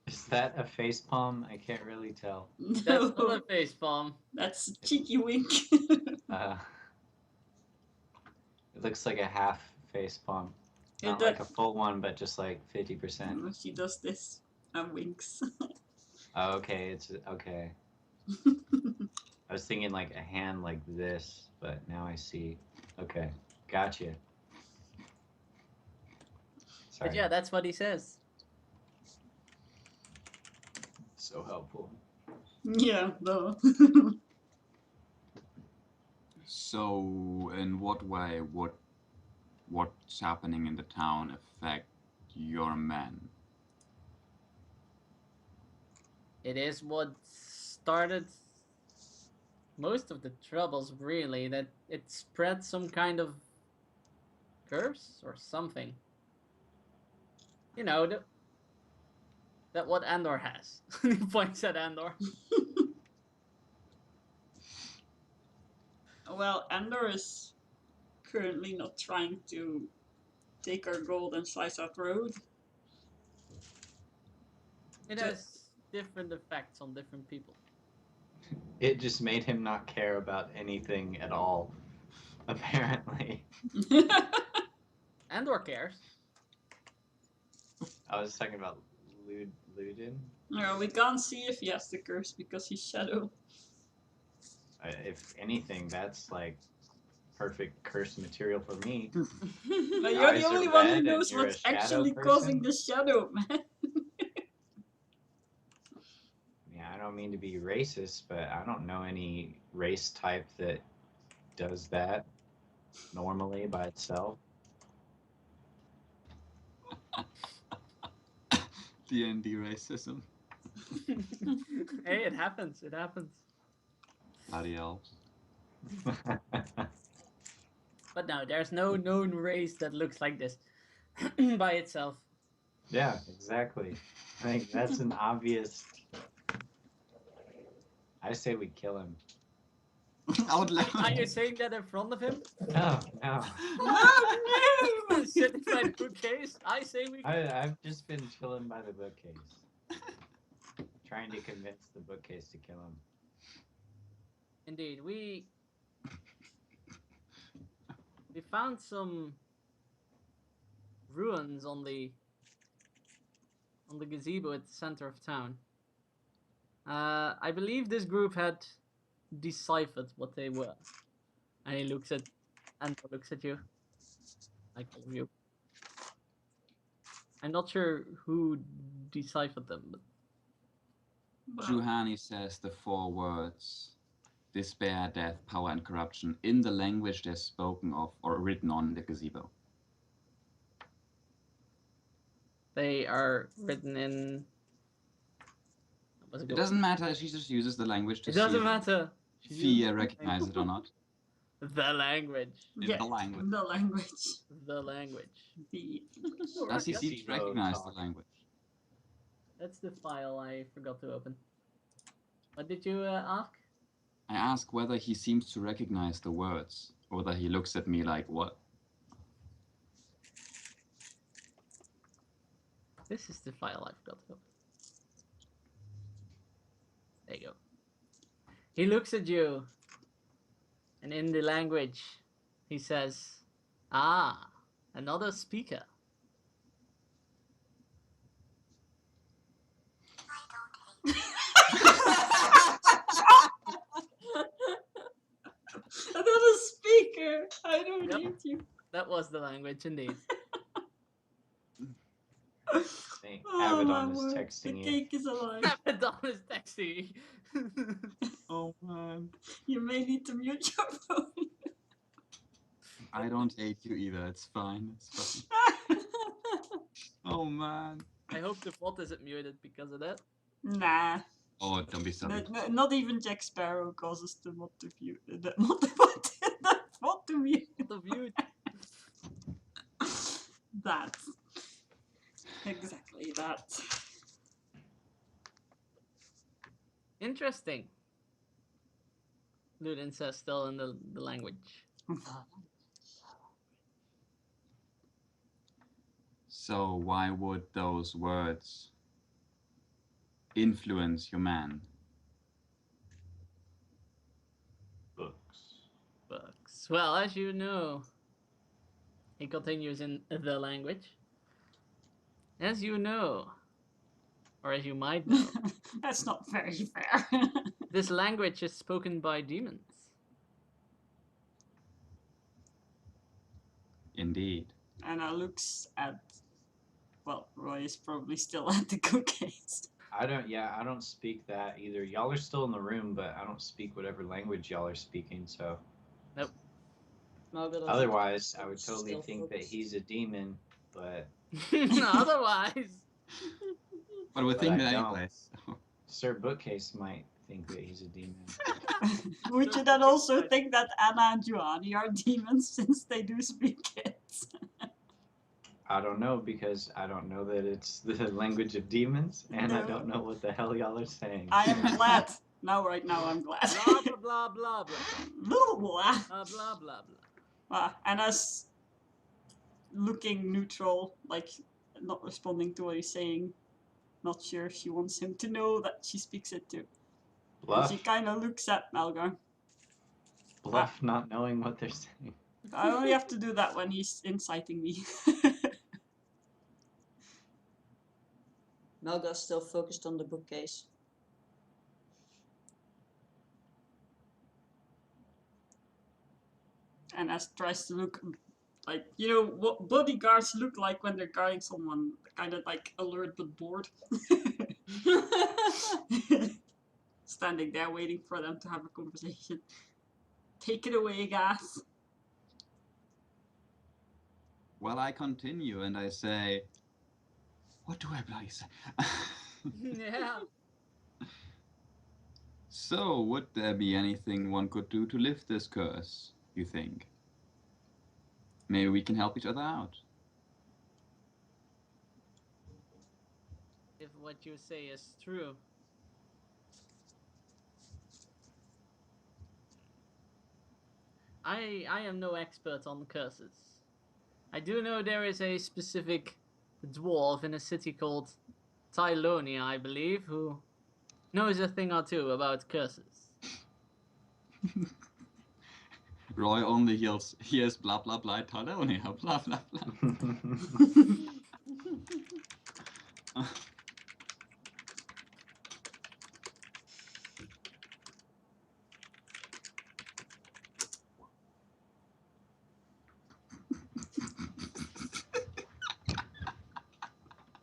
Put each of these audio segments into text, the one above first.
Is that a face palm? I can't really tell. That's not No, a face palm. that's a cheeky wink. Uh, it looks like a half face palm. Yeah, Not like a full one, but just like 50%. she does this and winks. Oh, okay, it's okay. I was thinking like a hand like this, but now I see. Okay, gotcha. But Sorry, yeah, that's what he says. so helpful. Yeah, no. So, in what way would what's happening in the town affect your men? It is what started most of the troubles, really, that it spread some kind of curse or something. You know, that what Andor has. He points at Andor. Well, Andor is currently not trying to take our gold and slice our throat. It has different effects on different people. It just made him not care about anything at all, apparently. Andor cares. I was talking about Ludin. No, we can't see if he has the curse because he's shadow. If anything, that's like perfect curse material for me. But Your you're eyes the are only one who red and knows you're a what's shadow actually person? causing the shadow, man. Yeah, I don't mean to be racist, but I don't know any race type that does that normally by itself. D&D racism. Hey, it happens. It happens. Bloody elves. But no, there's no known race that looks like this by itself. Yeah, exactly. I think that's an obvious. I say we kill him. Out loud. Are you saying that in front of him? No, no. Oh no! Sitting by the bookcase? I say we. I've just been chilling by the bookcase, trying to convince the bookcase to kill him. Indeed, we found some ruins on the gazebo at the center of town. I believe this group had deciphered what they were. And he looks at you, like all of you. I'm not sure who deciphered them, but Juhani says the 4 words: despair, death, power, and corruption in the language they're spoken of or written on the gazebo. they are written in. It doesn't matter, she just uses the language to It see doesn't if matter. Fia recognizes it or not. The language. Yeah, The language. the language. The language. The Does he Gazebo recognize the talk. language? That's the file I forgot to open. What did you ask? I ask whether he seems to recognize the words, or whether he looks at me like, what? This is the file I forgot to open. There you go. He looks at you, and in the language, he says, "Ah, another speaker." another speaker. I don't Yep. hate you. That was the language, indeed. Think Oh my Abaddon is word! The texting you. cake is alive. Abaddon is texting. Oh man. You may need to mute your phone. I don't hate you either, it's fine. It's fine. Oh man. I hope the bot isn't muted because of that. Nah. Oh, don't be silly. Not even Jack Sparrow causes the mod to view. The mod to mute. The mute. That. Exactly that. Interesting. Ludin says still in the language. So why would those words influence your man? Books. Books. Well, as you know, he continues in the language. As you know, or as you might know, That's not very fair. this language is spoken by demons. Indeed. Anna looks at. Well, Roy is probably still at the cookies. I don't speak that either. Y'all are still in the room, but I don't speak whatever language y'all are speaking, so Nope. otherwise I would totally Still think that focused. he's a demon, but Otherwise. But we But think I that don't. anyway. Sir Bookcase might think that he's a demon. Would you then also think that Anna and Joanni are demons since they do speak it? I don't know because I don't know that it's the language of demons, and I No. don't know what the hell y'all are saying. I am glad. Right now I'm glad. Blah blah blah blah blah. Blah, blah. Blah blah blah. Anna's looking neutral, like not responding to what he's saying. Not sure if she wants him to know that she speaks it too. And Bluff, she kind of looks at Malgar. bluff, not knowing what they're saying. I only have to do that when he's inciting me. Malgar's still focused on the bookcase. And as tries to look like, you know, what bodyguards look like when they're guarding someone, kind of like alert but bored. Standing there waiting for them to have a conversation. Take it away, guys. Well, I continue and I say, what do I bloody say? Yeah. So, would there be anything one could do to lift this curse, you think? Maybe we can help each other out. If what you say is true. I am no expert on curses. I do know there is a specific dwarf in a city called Tylonia, I believe, who knows a thing or two about curses. Roy only hears blah blah blah Talonia, blah blah blah.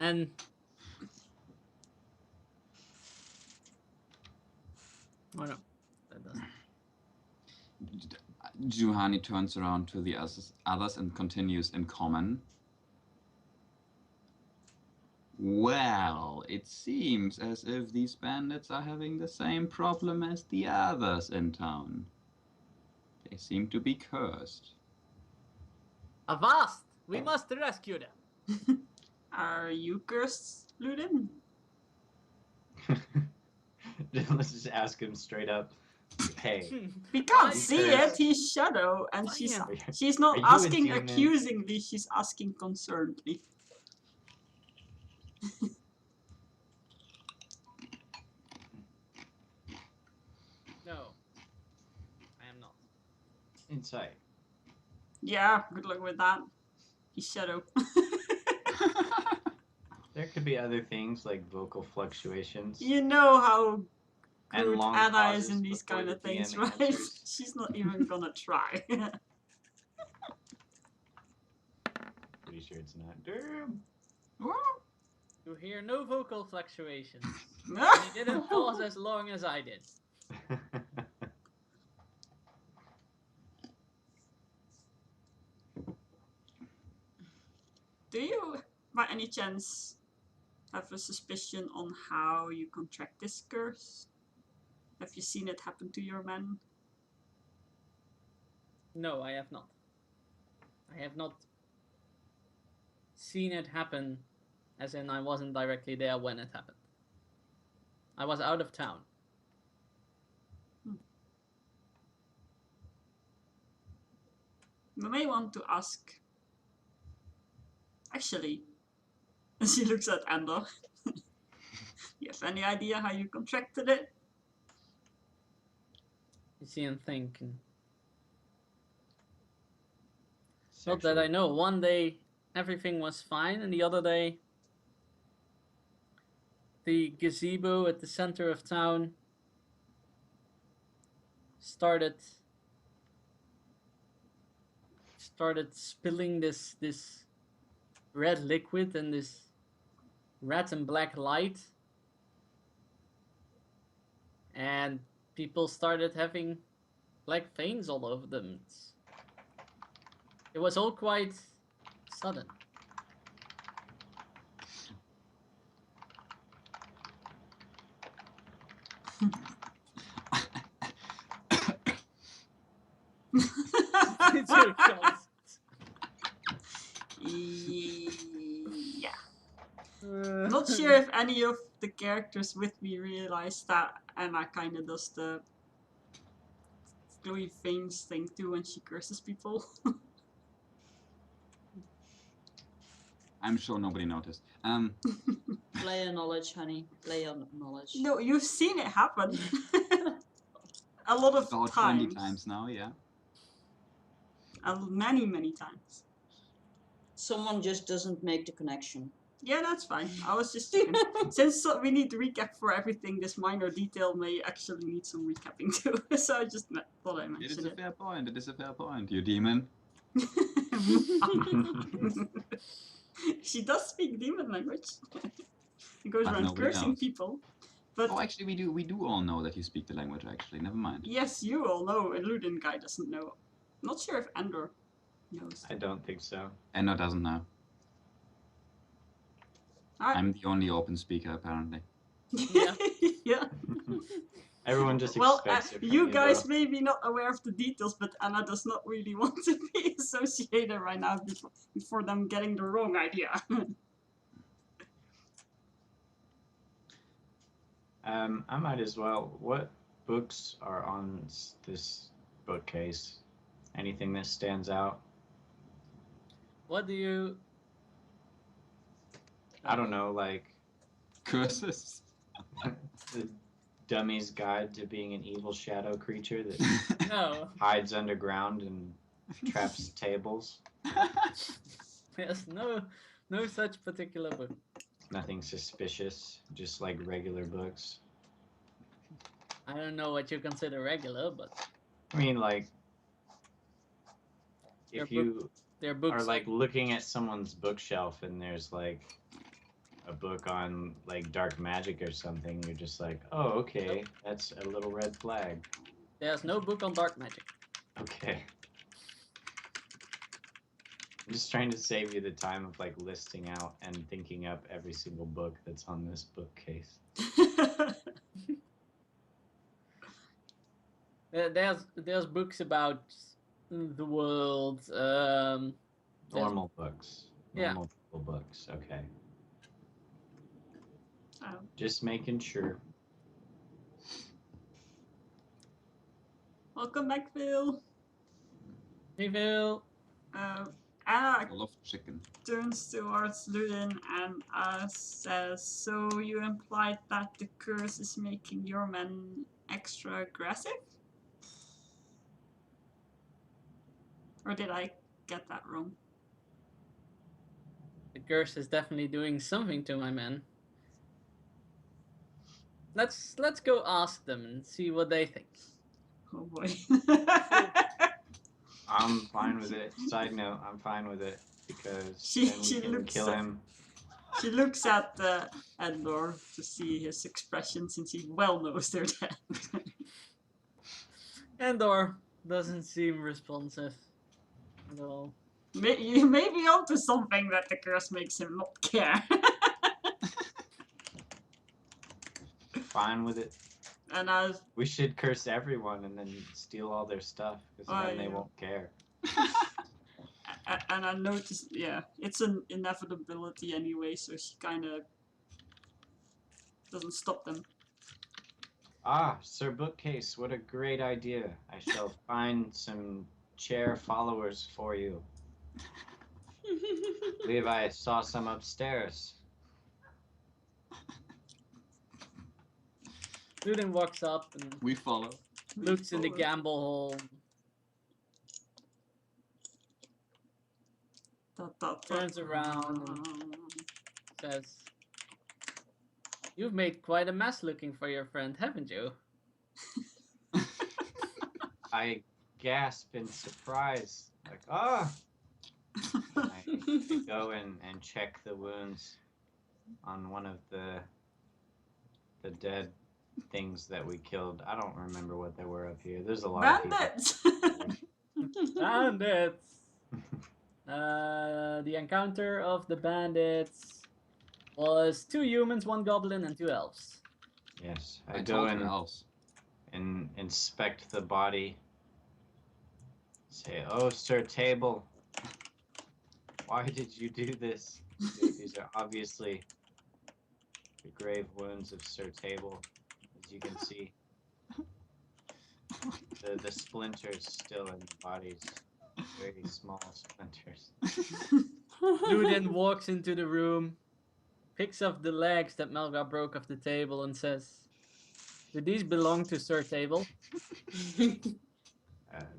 And oh no, that doesn't. Juhani turns around to the others and continues in common. Well, it seems as if these bandits are having the same problem as the others in town. They seem to be cursed. Avast! We must rescue them. Are you cursed, Ludin? Let's just ask him straight up. Hey, We can't Are you see cursed? it, he's shadow, and I she's am. she's not Are you a asking demon? accusingly, she's asking concernedly. No, I am not. insight. Yeah, good luck with that. He's shadow. There could be other things like vocal fluctuations. You know how And good long Anna is pauses in these before kind the of things, DM right? answers. She's not even gonna try. Pretty sure it's not. Damn. You hear no vocal fluctuations. And he didn't pause as long as I did. Do you, by any chance, have a suspicion on how you contract this curse? Have you seen it happen to your men? No, I have not. I have not seen it happen, as in I wasn't directly there when it happened. I was out of town. You may want to ask. Actually, And she looks at Andor. You have any idea how you contracted it? You see him thinking. Not that I know. One day everything was fine, and the other day the gazebo at the center of town started spilling this red liquid and this red and black light, and people started having black veins all over them. It was all quite sudden. It's your cause. Yeah. Not sure if any of the characters with me realize that Anna kind of does the glowy veins thing too when she curses people. I'm sure nobody noticed. Play on knowledge, honey. Play on knowledge. No, you've seen it happen. A lot of About times. 20 times now, yeah. Many, many times. Someone just doesn't make the connection. Yeah, that's fine. I was just since we need to recap for everything, this minor detail may actually need some recapping too. So I just thought I It is mentioned a it. fair point. It is a fair point, you demon. She does speak demon language. She goes But around nobody cursing knows. people. But Oh, actually, we do all know that you speak the language. Actually, never mind. yes, you all know. A Ludin guy doesn't know. Not sure if Andor knows. I don't think so. Enno doesn't know. Alright. I'm the only open speaker, apparently. Yeah. Yeah. Everyone just Well, expects it from you guys though. may be not aware of the details, but Anna does not really want to be associated right now before them getting the wrong idea. I might as well. What books are on this bookcase? Anything that stands out? What do you? I don't know, like Curses. the Dummy's Guide to Being an Evil Shadow Creature that No. hides underground and traps tables. Yes. No such particular book. Nothing suspicious, just like regular books. I don't know what you consider regular, but I mean, like, They're if you they're books. are like looking at someone's bookshelf and there's like a book on like dark magic or something, you're just like, oh, okay, that's a little red flag. There's no book on dark magic. Okay. I'm just trying to save you the time of like listing out and thinking up every single book that's on this bookcase. There's books about the world. Normal books. Yeah. Normal people books. Okay. Oh. Just making sure. Welcome back, Phil. Reveal. Anna Full of chicken. turns towards Ludin and says, so you implied that the curse is making your men extra aggressive? Or did I get that wrong? The curse is definitely doing something to my men. Let's go ask them and see what they think. Oh boy. I'm fine with it. Side note, I'm fine with it because She- then we she can looks kill so- him. She looks at Endor to see his expression since he well knows they're dead. Andor doesn't seem responsive at all. You may be onto something that the curse makes him not care. Fine with it. And as We should curse everyone and then steal all their stuff because Oh, then they yeah. won't care. and I noticed, yeah, it's an inevitability anyway, so she kind of doesn't stop them. Ah, Sir Bookcase, what a great idea. I shall find some chair followers for you. I believe I saw some upstairs. Ludin walks up and We follow. looks in the gamble hole. Turns around and says, "You've made quite a mess looking for your friend, haven't you?" I gasp in surprise, like, ah! I go and check the wounds on one of the dead things that we killed. I don't remember what they were up here. There's a lot of people. Bandits! Bandits! The encounter of the bandits was 2 humans, 1 goblin, and 2 elves. Yes, I I go told you, and elves. inspect the body. Say, "Oh, Sir Table, why did you do this? These are obviously the grave wounds of Sir Table, as you can see. The splinters still in the bodies, very small splinters." Ludin walks into the room, picks up the legs that Melgar broke off the table, and says, "Do these belong to Sir Table?"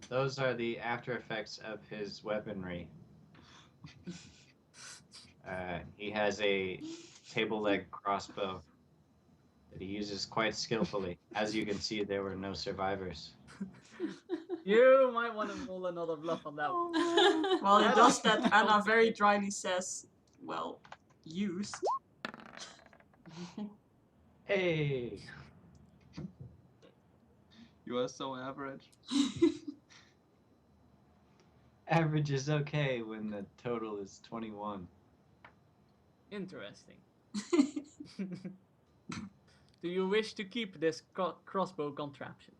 Those are the after effects of his weaponry. He has a table leg crossbow that he uses quite skillfully. As you can see, there were no survivors. You might want to roll another bluff on that one. Well, he does that, Anna very dryly says, "Well, used." Hey! You are so average. Average is okay when the total is 21. Interesting. Do you wish to keep this crossbow contraption?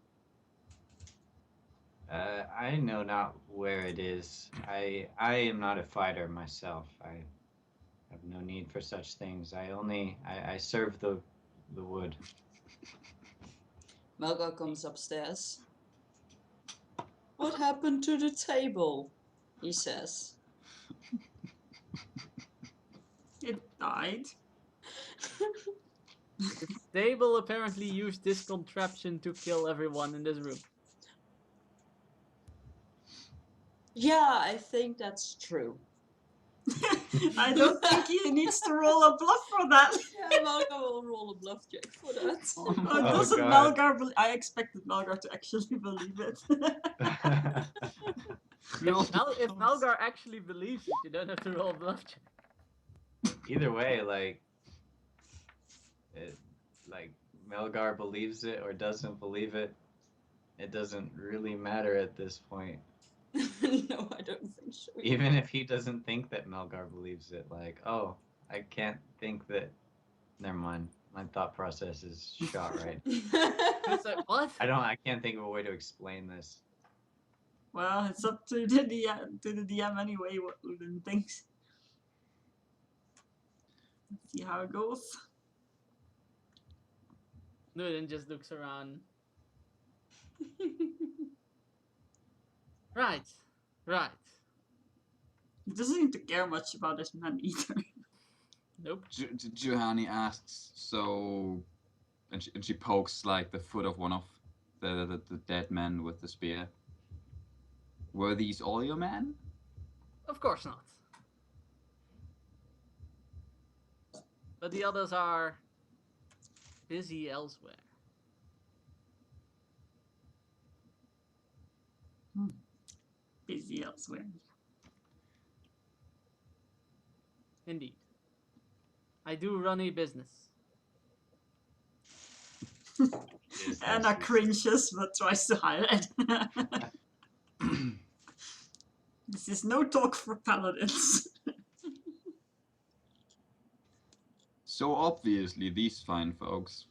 I know not where it is. I am not a fighter myself. I have no need for such things. I serve the wood. Melgar comes upstairs. "What happened to the table?" he says. It died. The table apparently used this contraption to kill everyone in this room. Yeah, I think that's true. I don't think he needs to roll a bluff for that. Yeah, Melgar will roll a bluff check for that. Oh, Oh, doesn't God. Malgar I expected Malgar to actually believe it. If Malgar actually believes it, you don't have to roll a bluff check. Either way, like Melgar believes it or doesn't believe it, it doesn't really matter at this point. No, I don't think so. Even if he doesn't think that Melgar believes it, like, oh, I can't think that. Never mind. My thought process is shot right. It's like, what? I can't think of a way to explain this. Well, it's up to the DM anyway what Ludin thinks. Let's see how it goes. Ludin just looks around. Right. He doesn't seem to care much about this man either. Nope. Juhani asks, so, and she pokes like the foot of one of the dead men with the spear. Were these all your men? Of course not. But the others are busy elsewhere. Busy elsewhere. Indeed. I do run a business. Anna cringes but tries to hide it. This is no talk for paladins. So obviously these fine folks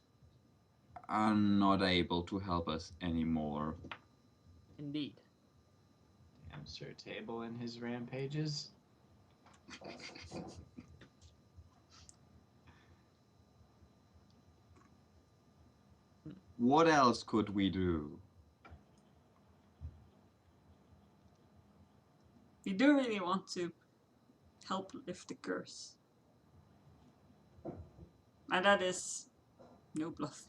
are not able to help us anymore. Indeed. Damn Sir Table and his rampages. What else could we do? We do really want to help lift the curse. And that is no bluff.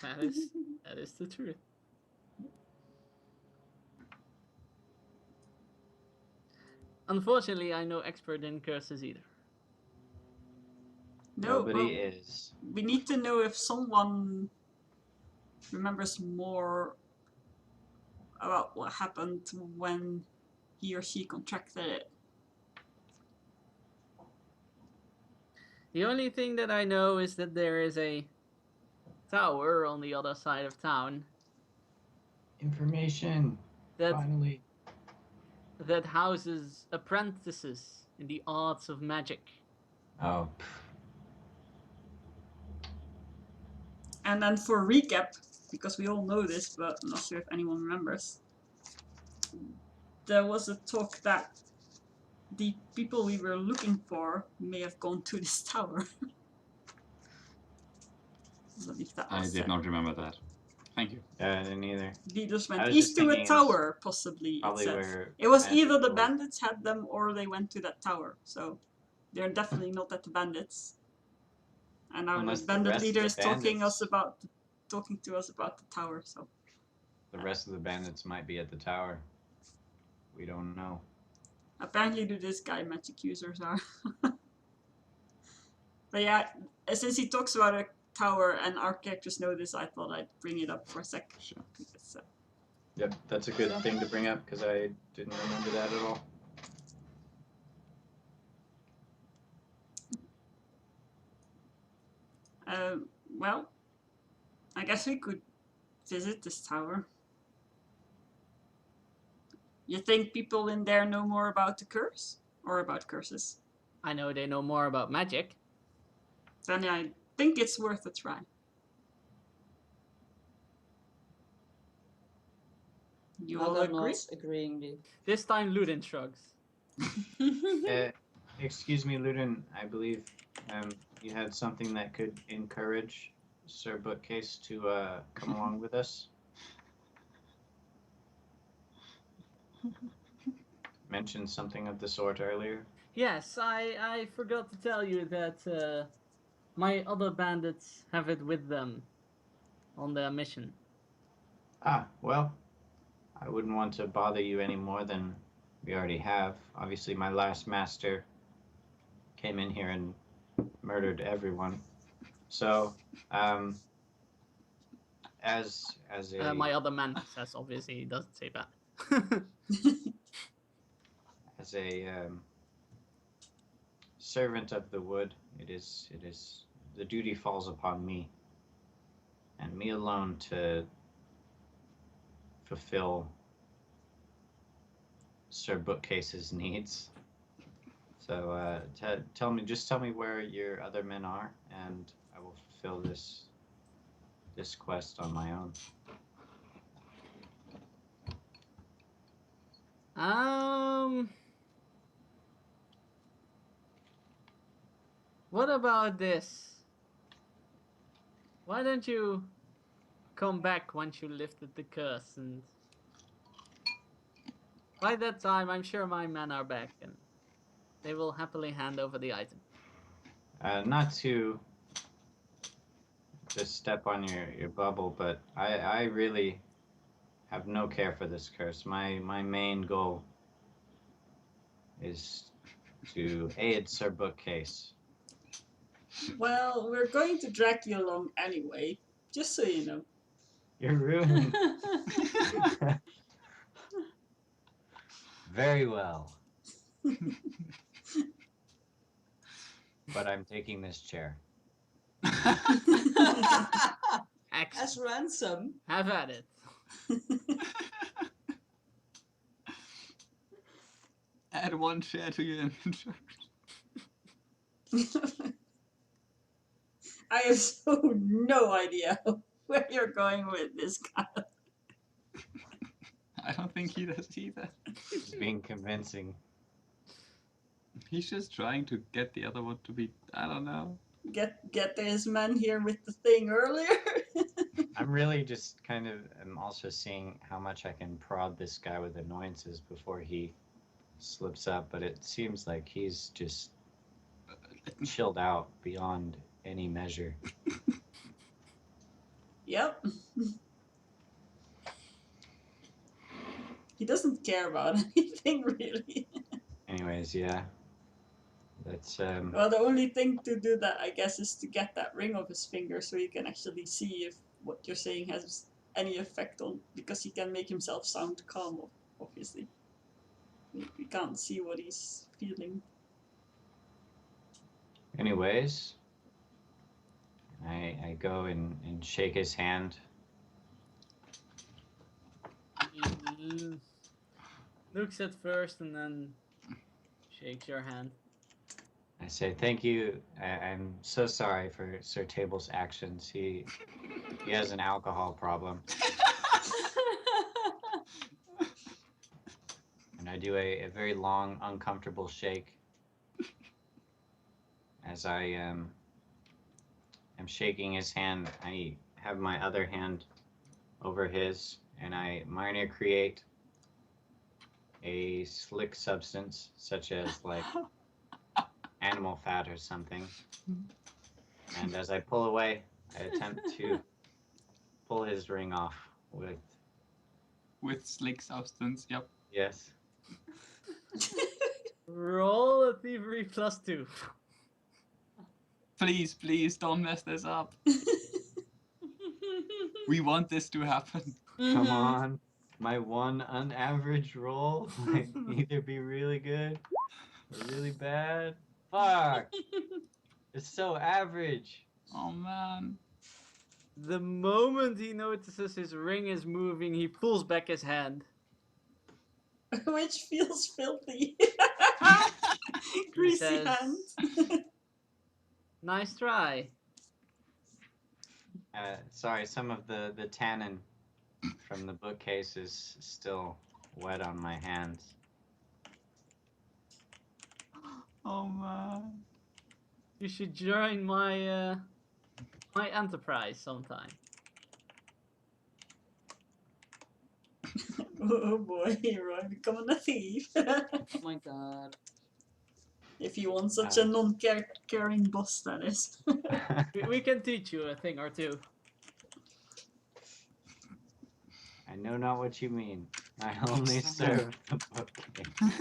That is the truth. Unfortunately, I'm no expert in curses either. No, Nobody well, is. we need to know if someone remembers more about what happened when he or she contracted it. The only thing that I know is that there is a tower on the other side of town Information. that Finally. that houses apprentices in the arts of magic. Oh. And then for recap, because we all know this, but I'm not sure if anyone remembers, there was a talk that the people we were looking for may have gone to this tower. I believe that I was did it. not remember that. Thank you. Yeah, I didn't either. Leaders I went was east just to a thinking it was tower, possibly, it Probably said. where It was magic either the will- bandits had them or they went to that tower. So they're definitely not at the bandits. And now Unless the the bandit rest of leader the is talking bandits- to us about the tower. So The rest of the bandits might be at the tower. We don't know. apparently to this guy magic users are. But yeah, since he talks about a tower and our characters know this, I thought I'd bring it up for a sec. Sure. Because, Yep, that's a good thing to bring up because I didn't remember that at all. well, I guess we could visit this tower. You think people in there know more about the curse? Or about curses? I know they know more about magic. Then I think it's worth a try. You all Other agree? nods agreeingly. This time Ludin shrugs. Excuse me, Ludin. I believe you had something that could encourage Sir Bookcase to come along with us. Mentioned something of the sort earlier. Yes, I forgot to tell you that my other bandits have it with them on their mission. Ah, well, I wouldn't want to bother you any more than we already have. Obviously, my last master came in here and murdered everyone. So, as a My other man says, obviously, he doesn't say that. as a servant of the wood, it is the duty falls upon me, and me alone to fulfill Sir Bookcase's needs. So tell me where your other men are, and I will fulfill this quest on my own. What about this? Why don't you come back once you lifted the curse, and by that time I'm sure my men are back and they will happily hand over the item. Not to step on your bubble, but I really have no care for this curse. My main goal is to aid Sir Bookcase. Well, we're going to drag you along anyway, just so you know. You're ruined. Very well. But I'm taking this chair. Excellent. As ransom. Have at it. Add one chair to your inventory. I have so no idea where you're going with this guy. I don't think he does either. It's being convincing. He's just trying to get the other one to be, I don't know. Get his man here with the thing earlier. I'm really just kind of, I'm also seeing how much I can prod this guy with annoyances before he slips up, but it seems like he's just chilled out beyond any measure. Yep. He doesn't care about anything really. Anyways, yeah. That's Well, the only thing to do that, I guess, is to get that ring off his finger so you can actually see if what you're saying has any effect on, because he can make himself sound calm, obviously. We can't see what he's feeling. anyways. I go and shake his hand. He looks at first and then shakes your hand. I say thank you. I'm so sorry for Sir Table's actions. He has an alcohol problem. And I do a very long, uncomfortable shake as I am shaking his hand. I have my other hand over his, and I minor create a slick substance, such as like animal fat or something. And as I pull away, I attempt to pull his ring off With slick substance, yep. yes. Roll a thievery +2. Please, please don't mess this up. We want this to happen. Come on. My one unaverage roll might either be really good or really bad. Fuck. It's so average. Oh man. The moment he notices his ring is moving, he pulls back his hand. Which feels filthy. Greasy says- hand. Nice try. Sorry, some of the tannin from the bookcase is still wet on my hands. Oh man. You should join my my enterprise sometime. Oh boy, Roy becoming a thief. Oh my god. If you want such a non-caring boss, that is. We can teach you a thing or two. I know not what you mean. I only serve the bookcase.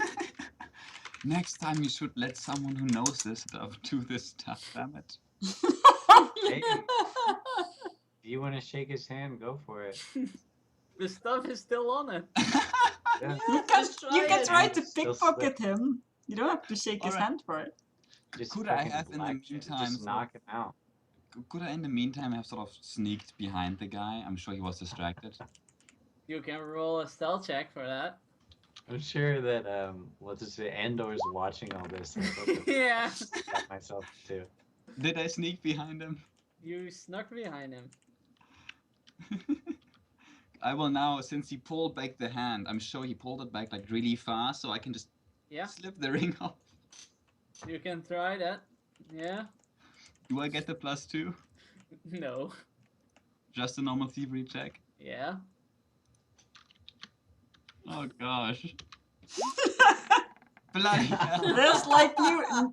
Next time you should let someone who knows this stuff do this stuff, damn it. Hey, if you want to shake his hand, go for it. The stuff is still on it. Yeah. You Just can it. try to Still pickpocket him. You don't have to shake his Alright. hand for it. Just Could I fucking have in the blackjack, meantime just sort knock him out. Could I in the meantime have sort of sneaked behind the guy? I'm sure he was distracted. You can roll a stealth check for that. I'm sure that what's it say, Andor's watching all this. I hope that Yeah. I got myself too. Did I sneak behind him? You snuck behind him. I will now, since he pulled back the hand, I'm sure he pulled it back like really fast, so I can just Yeah. slip the ring off. You can try that. Yeah. Do I get the +2? No. Just a normal thievery check? Yeah. Oh gosh. Bloody hell. There's like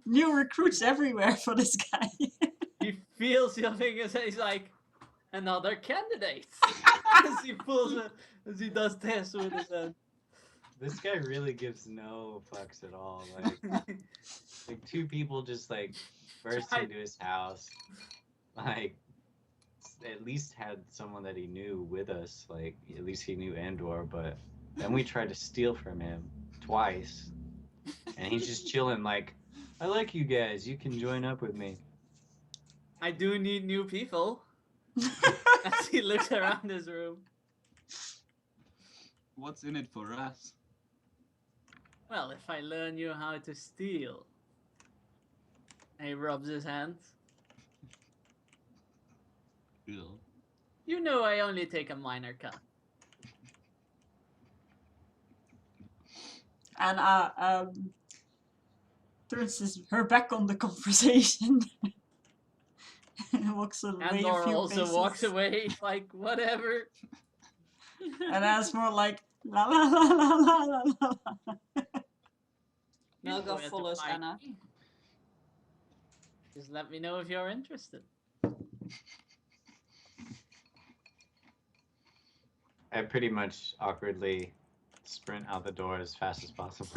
new recruits everywhere for this guy. He feels your fingers and he's like, another candidate. As he pulls it, as he does tests with his hand. This guy really gives no fucks at all. Like two people just like burst into his house. Like at least had someone that he knew with us. Like at least he knew Andor, but then we tried to steal from him twice. And he's just chilling like, I like you guys, you can join up with me. I do need new people. As he looks around his room. What's in it for us? Well, if I learn you how to steal. And he rubs his hands. Ew. You know I only take a minor cut. And turns her back on the conversation. And walks away a Andor few also paces. walks away like whatever. And that's more like la la la la la la la. Melga Go at the follows fight. Anna. Just let me know if you're interested. I pretty much awkwardly sprint out the door as fast as possible.